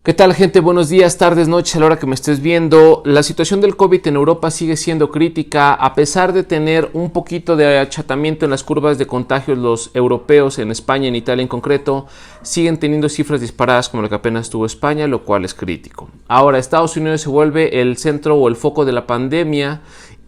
¿Qué tal, gente? Buenos días, tardes, noches, a la hora que me estés viendo. La situación del COVID en Europa sigue siendo crítica. A pesar de tener un poquito de achatamiento en las curvas de contagios, los europeos, en España, en Italia en concreto, siguen teniendo cifras disparadas como la que apenas tuvo España, lo cual es crítico. Ahora, Estados Unidos se vuelve el centro o el foco de la pandemia.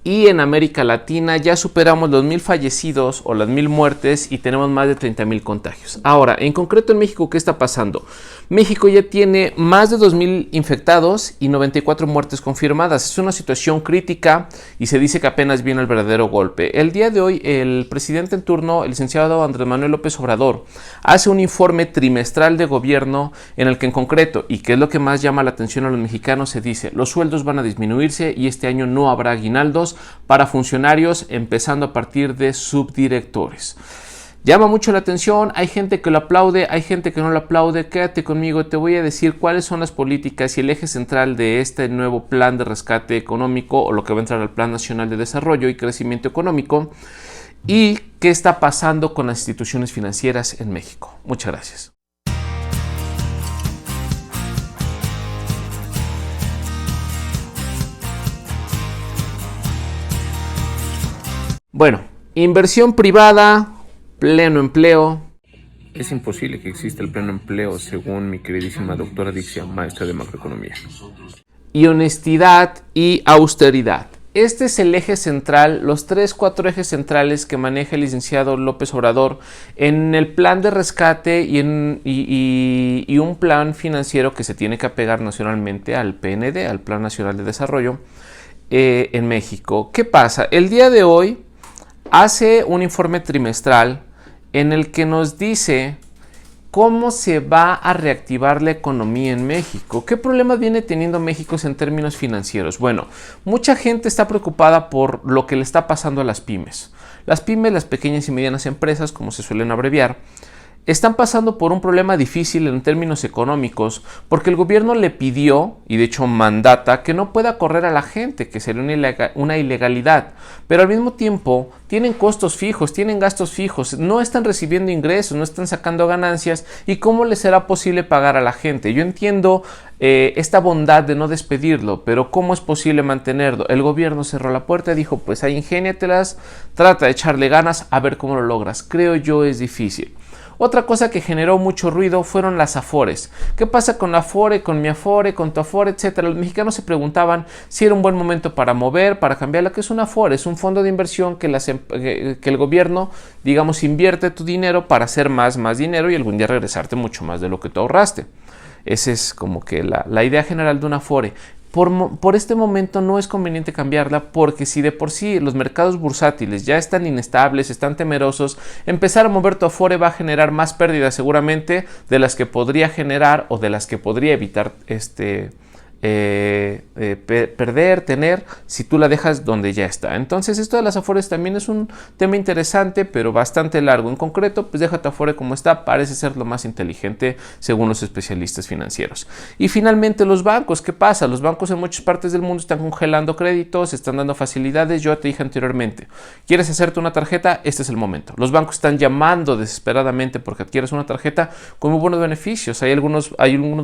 Y en América Latina ya superamos los 1,000 fallecidos o las 1,000 muertes y tenemos más de 30,000 contagios. Ahora, en concreto en México, ¿qué está pasando? México ya tiene más de 2,000 infectados y 94 muertes confirmadas. Es una situación crítica y se dice que apenas viene el verdadero golpe. El día de hoy, el presidente en turno, el licenciado Andrés Manuel López Obrador, hace un informe trimestral de gobierno en el que en concreto, y que es lo que más llama la atención a los mexicanos, se dice: los sueldos van a disminuirse y este año no habrá aguinaldos para funcionarios, empezando a partir de subdirectores. Llama mucho la atención, hay gente que lo aplaude, hay gente que no lo aplaude. Quédate conmigo, te voy a decir cuáles son las políticas y el eje central de este nuevo plan de rescate económico, o lo que va a entrar al Plan Nacional de Desarrollo y Crecimiento Económico, y qué está pasando con las instituciones financieras en México. Muchas gracias. Bueno, inversión privada, pleno empleo. Es imposible que exista el pleno empleo, según mi queridísima doctora Dixia, maestra de macroeconomía. Y honestidad y austeridad. Este es el eje central, los 4 ejes centrales que maneja el licenciado López Obrador en el plan de rescate y un plan financiero que se tiene que apegar nacionalmente al PND, al Plan Nacional de Desarrollo en México. ¿Qué pasa? El día de hoy hace un informe trimestral en el que nos dice cómo se va a reactivar la economía en México. ¿Qué problemas viene teniendo México en términos financieros? Bueno, mucha gente está preocupada por lo que le está pasando a las pymes. Las pymes, las pequeñas y medianas empresas, como se suelen abreviar, están pasando por un problema difícil en términos económicos porque el gobierno le pidió, y de hecho mandata, que no pueda correr a la gente, que sería una ilegalidad, pero al mismo tiempo tienen costos fijos, tienen gastos fijos, no están recibiendo ingresos, no están sacando ganancias, y ¿cómo les será posible pagar a la gente? Yo entiendo esta bondad de no despedirlo, pero ¿cómo es posible mantenerlo? El gobierno cerró la puerta y dijo: pues ahí ingéniatelas, trata de echarle ganas, a ver cómo lo logras. Creo yo es difícil. Otra cosa que generó mucho ruido fueron las afores. ¿Qué pasa con la afore, con mi afore, con tu afore, etcétera? Los mexicanos se preguntaban si era un buen momento para mover, para cambiar. Lo que es una afore es un fondo de inversión que el gobierno, digamos, invierte tu dinero para hacer más dinero y algún día regresarte mucho más de lo que tú ahorraste. Esa es como que la idea general de una afore. Por este momento no es conveniente cambiarla, porque si de por sí los mercados bursátiles ya están inestables, están temerosos, empezar a mover tu afore va a generar más pérdidas seguramente de las que podría generar o de las que podría evitar tener si tú la dejas donde ya está. Entonces esto de las afores también es un tema interesante, pero bastante largo. En concreto, pues deja tu afore como está, parece ser lo más inteligente según los especialistas financieros. Y finalmente los bancos. ¿Qué pasa? Los bancos en muchas partes del mundo están congelando créditos, están dando facilidades. Yo te dije anteriormente, ¿quieres hacerte una tarjeta? Este es el momento. Los bancos están llamando desesperadamente porque adquieres una tarjeta con muy buenos beneficios. Hay algunos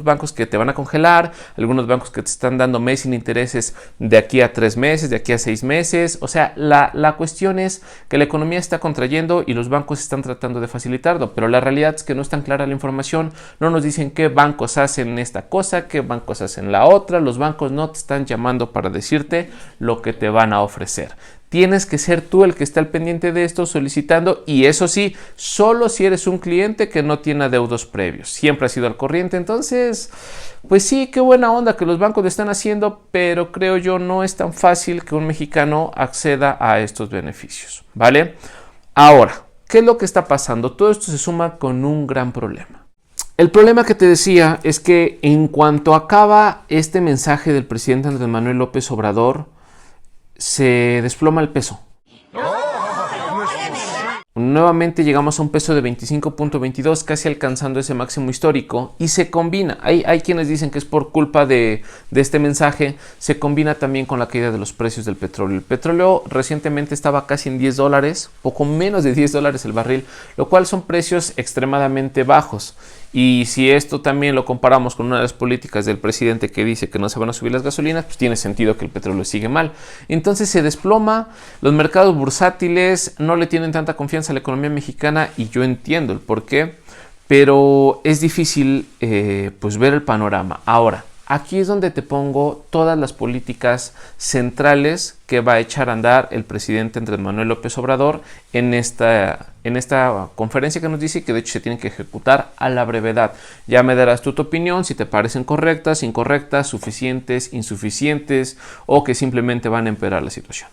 bancos que te van a congelar, algunos bancos que te están dando mes sin intereses de aquí a 3 meses, de aquí a 6 meses. O sea, la cuestión es que la economía está contrayendo y los bancos están tratando de facilitarlo, pero la realidad es que no es tan clara la información. No nos dicen qué bancos hacen esta cosa, qué bancos hacen la otra. Los bancos no te están llamando para decirte lo que te van a ofrecer. Tienes que ser tú el que está al pendiente de esto, solicitando, y eso sí, solo si eres un cliente que no tiene adeudos previos. Siempre ha sido al corriente. Entonces, pues sí, qué buena onda que los bancos lo están haciendo, pero creo yo no es tan fácil que un mexicano acceda a estos beneficios, ¿vale? Ahora, ¿qué es lo que está pasando? Todo esto se suma con un gran problema. El problema que te decía es que en cuanto acaba este mensaje del presidente Andrés Manuel López Obrador, se desploma el peso. Nuevamente llegamos a un peso de 25.22, casi alcanzando ese máximo histórico, y se combina, hay quienes dicen que es por culpa de este mensaje, se combina también con la caída de los precios del petróleo. El petróleo recientemente estaba casi en $10, poco menos de $10 el barril, lo cual son precios extremadamente bajos. Y si esto también lo comparamos con una de las políticas del presidente que dice que no se van a subir las gasolinas, pues tiene sentido que el petróleo sigue mal. Entonces se desploma, los mercados bursátiles no le tienen tanta confianza a la economía mexicana y yo entiendo el por qué, pero es difícil pues ver el panorama. Ahora, aquí es donde te pongo todas las políticas centrales que va a echar a andar el presidente Andrés Manuel López Obrador en esta conferencia que nos dice que de hecho se tienen que ejecutar a la brevedad. Ya me darás tu opinión, si te parecen correctas, incorrectas, suficientes, insuficientes o que simplemente van a empeorar la situación.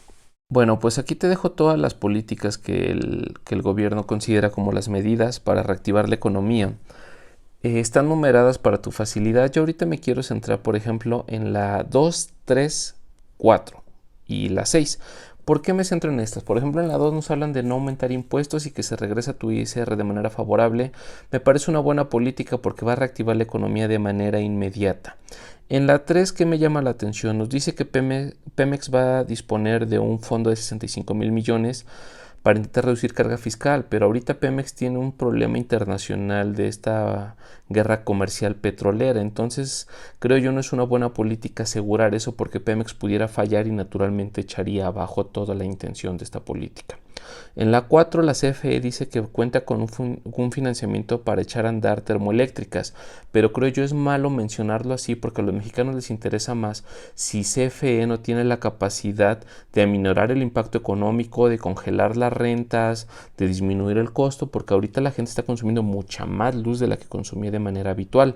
Bueno, pues aquí te dejo todas las políticas que el gobierno considera como las medidas para reactivar la economía. Están numeradas para tu facilidad. Yo ahorita me quiero centrar, por ejemplo, en la 2, 3, 4 y la 6. ¿Por qué me centro en estas? Por ejemplo, en la 2 nos hablan de no aumentar impuestos y que se regresa a tu ISR de manera favorable. Me parece una buena política porque va a reactivar la economía de manera inmediata. En la 3, ¿qué me llama la atención? Nos dice que Pemex va a disponer de un fondo de 65,000 millones para intentar reducir carga fiscal, pero ahorita Pemex tiene un problema internacional de esta guerra comercial petrolera, entonces creo yo no es una buena política asegurar eso porque Pemex pudiera fallar y naturalmente echaría abajo toda la intención de esta política. En la 4, la CFE dice que cuenta con un financiamiento para echar a andar termoeléctricas, pero creo yo es malo mencionarlo así porque a los mexicanos les interesa más si CFE no tiene la capacidad de aminorar el impacto económico, de congelar las rentas, de disminuir el costo, porque ahorita la gente está consumiendo mucha más luz de la que consumía de manera habitual.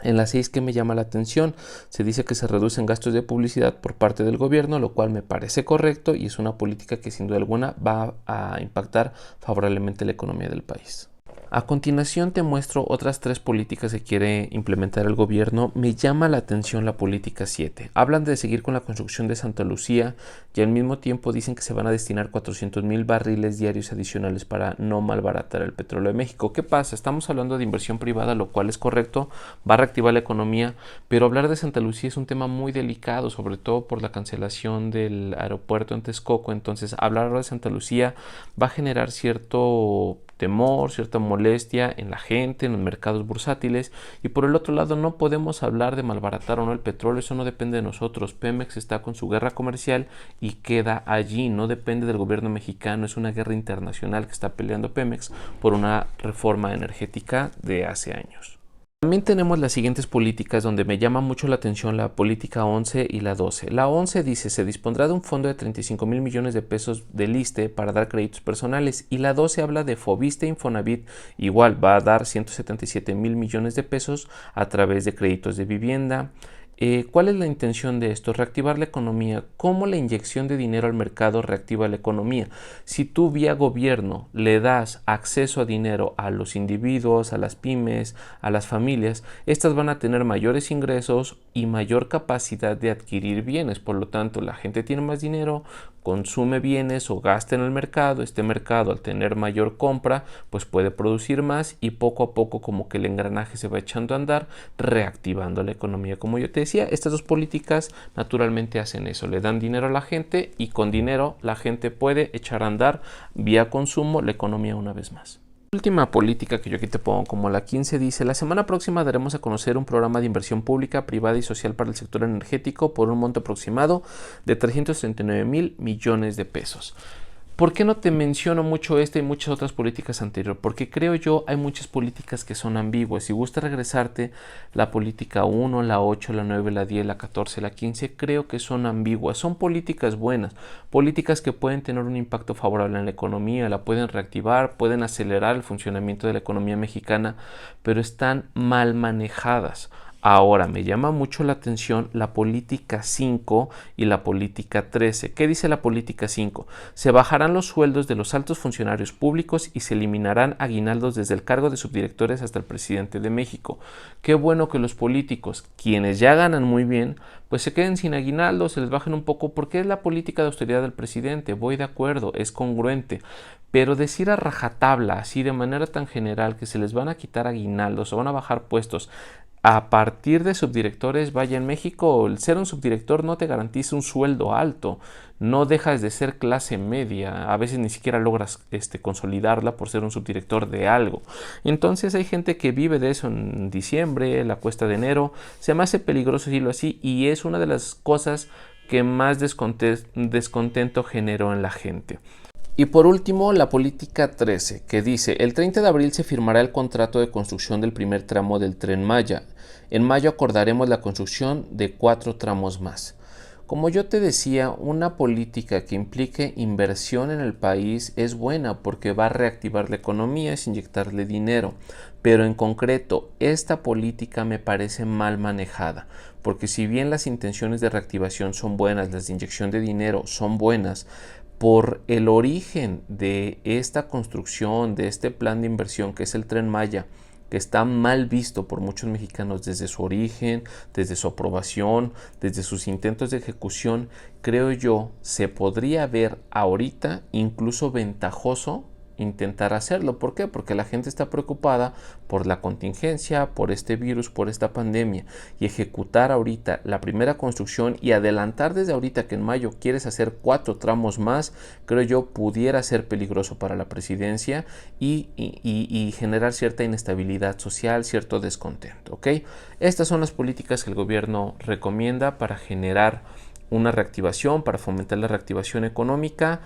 En la 6, que me llama la atención, se dice que se reducen gastos de publicidad por parte del gobierno, lo cual me parece correcto y es una política que sin duda alguna va a impactar favorablemente la economía del país. A continuación te muestro otras 3 políticas que quiere implementar el gobierno. Me llama la atención la política 7. Hablan de seguir con la construcción de Santa Lucía y al mismo tiempo dicen que se van a destinar 400,000 barriles diarios adicionales para no malbaratar el petróleo de México. ¿Qué pasa? Estamos hablando de inversión privada, lo cual es correcto, va a reactivar la economía, pero hablar de Santa Lucía es un tema muy delicado, sobre todo por la cancelación del aeropuerto en Texcoco. Entonces, hablar de Santa Lucía va a generar cierto temor, cierta molestia en la gente, en los mercados bursátiles, y por el otro lado no podemos hablar de malbaratar o no el petróleo, eso no depende de nosotros. Pemex está con su guerra comercial y queda allí, no depende del gobierno mexicano, es una guerra internacional que está peleando Pemex por una reforma energética de hace años. También tenemos las siguientes políticas donde me llama mucho la atención la política 11 y la 12. La 11 dice se dispondrá de un fondo de 35,000 millones de pesos del ISSSTE para dar créditos personales y la 12 habla de Fobiste Infonavit, igual va a dar 177,000 millones de pesos a través de créditos de vivienda. ¿Cuál es la intención de esto? Reactivar la economía. ¿Cómo la inyección de dinero al mercado reactiva la economía? Si tú vía gobierno le das acceso a dinero a los individuos, a las pymes, a las familias, estas van a tener mayores ingresos y mayor capacidad de adquirir bienes. Por lo tanto, la gente tiene más dinero, consume bienes o gasta en el mercado. Este mercado, al tener mayor compra, pues puede producir más y poco a poco como que el engranaje se va echando a andar, reactivando la economía. Como yo te decía, estas 2 políticas naturalmente hacen eso, le dan dinero a la gente y con dinero la gente puede echar a andar vía consumo la economía una vez más. Última política que yo aquí te pongo como la 15 dice, la semana próxima daremos a conocer un programa de inversión pública, privada y social para el sector energético por un monto aproximado de 339,000 millones de pesos. ¿Por qué no te menciono mucho esta y muchas otras políticas anteriores? Porque creo yo hay muchas políticas que son ambiguas. Si gusta regresarte, la política 1, la 8, la 9, la 10, la 14, la 15, creo que son ambiguas. Son políticas buenas, políticas que pueden tener un impacto favorable en la economía, la pueden reactivar, pueden acelerar el funcionamiento de la economía mexicana, pero están mal manejadas. Ahora, me llama mucho la atención la política 5 y la política 13. ¿Qué dice la política 5? Se bajarán los sueldos de los altos funcionarios públicos y se eliminarán aguinaldos desde el cargo de subdirectores hasta el presidente de México. Qué bueno que los políticos, quienes ya ganan muy bien, pues se queden sin aguinaldos, se les bajen un poco, porque es la política de austeridad del presidente. Voy de acuerdo, es congruente. Pero decir a rajatabla, así de manera tan general, que se les van a quitar aguinaldos o van a bajar puestos a partir de subdirectores, vaya, en México el ser un subdirector no te garantiza un sueldo alto, no dejas de ser clase media, a veces ni siquiera logras consolidarla por ser un subdirector de algo. Entonces hay gente que vive de eso en diciembre, la cuesta de enero, se me hace peligroso decirlo así y es una de las cosas que más descontento generó en la gente. Y por último, la política 13, que dice, el 30 de abril se firmará el contrato de construcción del primer tramo del Tren Maya. En mayo acordaremos la construcción de 4 tramos más. Como yo te decía, una política que implique inversión en el país es buena porque va a reactivar la economía, es inyectarle dinero. Pero en concreto, esta política me parece mal manejada, porque si bien las intenciones de reactivación son buenas, las de inyección de dinero son buenas, por el origen de esta construcción, de este plan de inversión que es el Tren Maya, que está mal visto por muchos mexicanos desde su origen, desde su aprobación, desde sus intentos de ejecución, creo yo, se podría ver ahorita incluso ventajoso intentar hacerlo. ¿Por qué? Porque la gente está preocupada por la contingencia, por este virus, por esta pandemia, y ejecutar ahorita la primera construcción y adelantar desde ahorita que en mayo quieres hacer 4 tramos más, creo yo pudiera ser peligroso para la presidencia y generar cierta inestabilidad social, cierto descontento, ¿ok? Estas son las políticas que el gobierno recomienda para generar una reactivación, para fomentar la reactivación económica.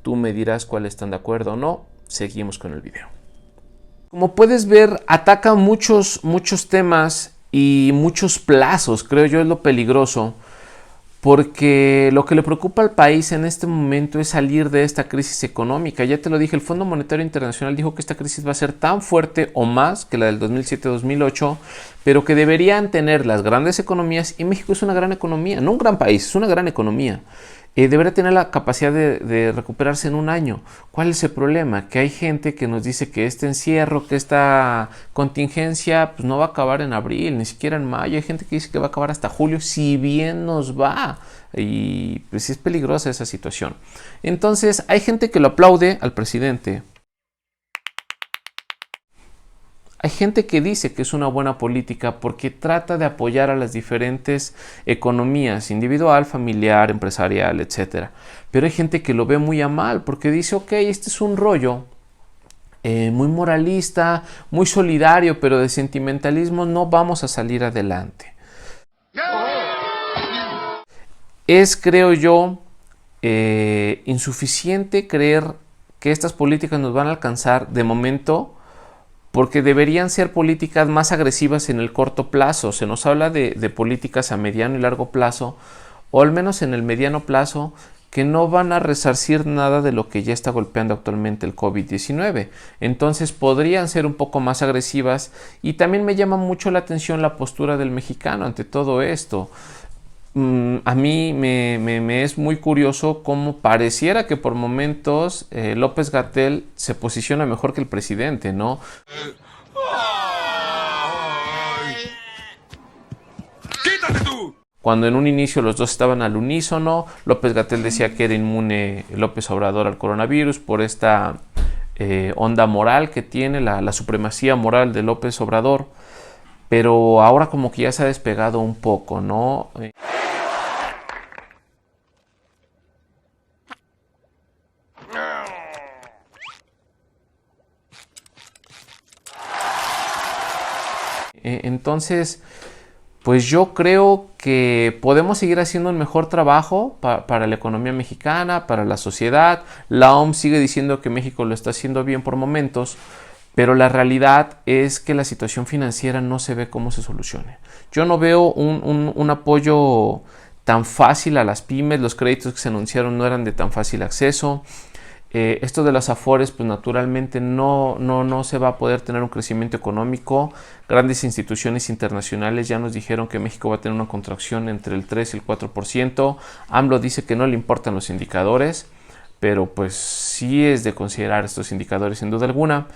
Tú me dirás cuáles están de acuerdo o no. Seguimos con el video. Como puedes ver, ataca muchos temas y muchos plazos. Creo yo es lo peligroso, porque lo que le preocupa al país en este momento es salir de esta crisis económica. Ya te lo dije, el Fondo Monetario Internacional dijo que esta crisis va a ser tan fuerte o más que la del 2007-2008, pero que deberían tener las grandes economías, y México es una gran economía, no un gran país, es una gran economía. Debería tener la capacidad de recuperarse en un año. ¿Cuál es el problema? Que hay gente que nos dice que este encierro, que esta contingencia pues no va a acabar en abril, ni siquiera en mayo. Hay gente que dice que va a acabar hasta julio, si bien nos va. Y pues sí es peligrosa esa situación. Entonces hay gente que lo aplaude al presidente. Hay gente que dice que es una buena política porque trata de apoyar a las diferentes economías, individual, familiar, empresarial, etc. Pero hay gente que lo ve muy a mal porque dice, ok, este es un rollo muy moralista, muy solidario, pero de sentimentalismo no vamos a salir adelante. Es, creo yo, insuficiente creer que estas políticas nos van a alcanzar de momento, porque deberían ser políticas más agresivas en el corto plazo. Se nos habla de políticas a mediano y largo plazo, o al menos en el mediano plazo, que no van a resarcir nada de lo que ya está golpeando actualmente el COVID-19. Entonces podrían ser un poco más agresivas, y también me llama mucho la atención la postura del mexicano ante todo esto. A mí me es muy curioso cómo pareciera que por momentos López-Gatell se posiciona mejor que el presidente, ¿no? ¡Quítate tú! Cuando en un inicio los dos estaban al unísono, López-Gatell decía que era inmune López Obrador al coronavirus por esta onda moral que tiene, la supremacía moral de López Obrador, pero ahora como que ya se ha despegado un poco, ¿no? Entonces, pues yo creo que podemos seguir haciendo un mejor trabajo para la economía mexicana, para la sociedad. La OMS sigue diciendo que México lo está haciendo bien por momentos, pero la realidad es que la situación financiera no se ve cómo se solucione. Yo no veo un apoyo tan fácil a las pymes. Los créditos que se anunciaron no eran de tan fácil acceso. Esto de las afores, pues naturalmente no se va a poder tener un crecimiento económico. Grandes instituciones internacionales ya nos dijeron que México va a tener una contracción entre el 3 y el 4%. AMLO dice que no le importan los indicadores, pero pues sí es de considerar estos indicadores sin duda alguna.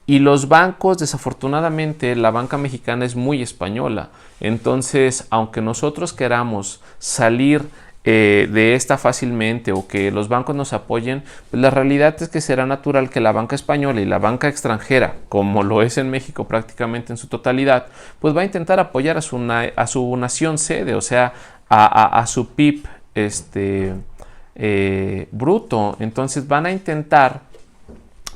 Y los bancos, desafortunadamente, la banca mexicana es muy española. Entonces, aunque nosotros queramos salir de esta fácilmente o que los bancos nos apoyen, pues la realidad es que será natural que la banca española y la banca extranjera, como lo es en México prácticamente en su totalidad, pues va a intentar apoyar a su nación sede, o sea, a su PIB bruto. Entonces van a intentar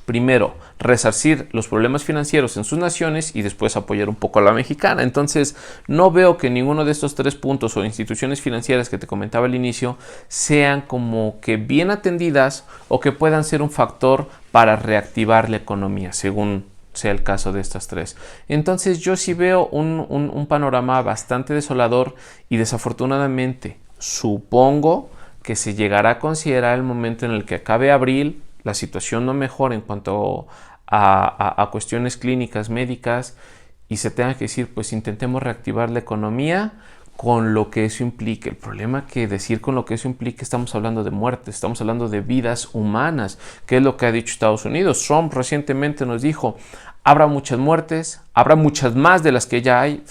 primero resarcir los problemas financieros en sus naciones y después apoyar un poco a la mexicana. Entonces no veo que ninguno de estos tres puntos o instituciones financieras que te comentaba al inicio sean como que bien atendidas o que puedan ser un factor para reactivar la economía, según sea el caso de estas tres. Entonces yo sí veo un panorama bastante desolador y desafortunadamente supongo que se llegará a considerar el momento en el que acabe abril, la situación no mejora en cuanto a cuestiones clínicas, médicas, y se tenga que decir, pues intentemos reactivar la economía con lo que eso implique. El problema que decir con lo que eso implique, estamos hablando de muertes, estamos hablando de vidas humanas, que es lo que ha dicho Estados Unidos. Trump recientemente nos dijo, habrá muchas muertes, habrá muchas más de las que ya hay.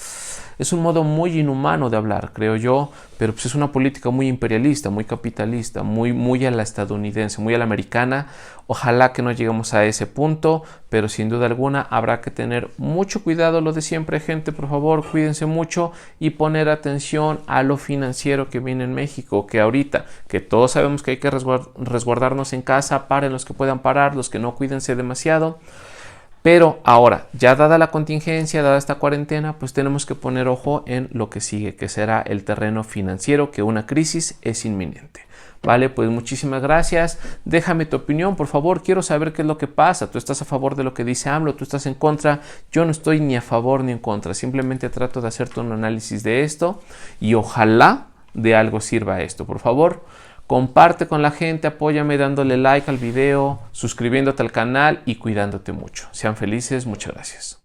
Es un modo muy inhumano de hablar, creo yo, pero pues es una política muy imperialista, muy capitalista, muy a la estadounidense, muy a la americana. Ojalá que no lleguemos a ese punto, pero sin duda alguna habrá que tener mucho cuidado, lo de siempre, gente, por favor, cuídense mucho y poner atención a lo financiero que viene en México, que ahorita, que todos sabemos que hay que resguardarnos en casa, paren los que puedan parar, los que no, cuídense demasiado. Pero ahora, ya dada la contingencia, dada esta cuarentena, pues tenemos que poner ojo en lo que sigue, que será el terreno financiero, que una crisis es inminente. Vale, pues muchísimas gracias. Déjame tu opinión, por favor. Quiero saber qué es lo que pasa. ¿Tú estás a favor de lo que dice AMLO? ¿Tú estás en contra? Yo no estoy ni a favor ni en contra. Simplemente trato de hacerte un análisis de esto y ojalá de algo sirva esto. Por favor, comparte con la gente, apóyame dándole like al video, suscribiéndote al canal y cuidándote mucho. Sean felices, muchas gracias.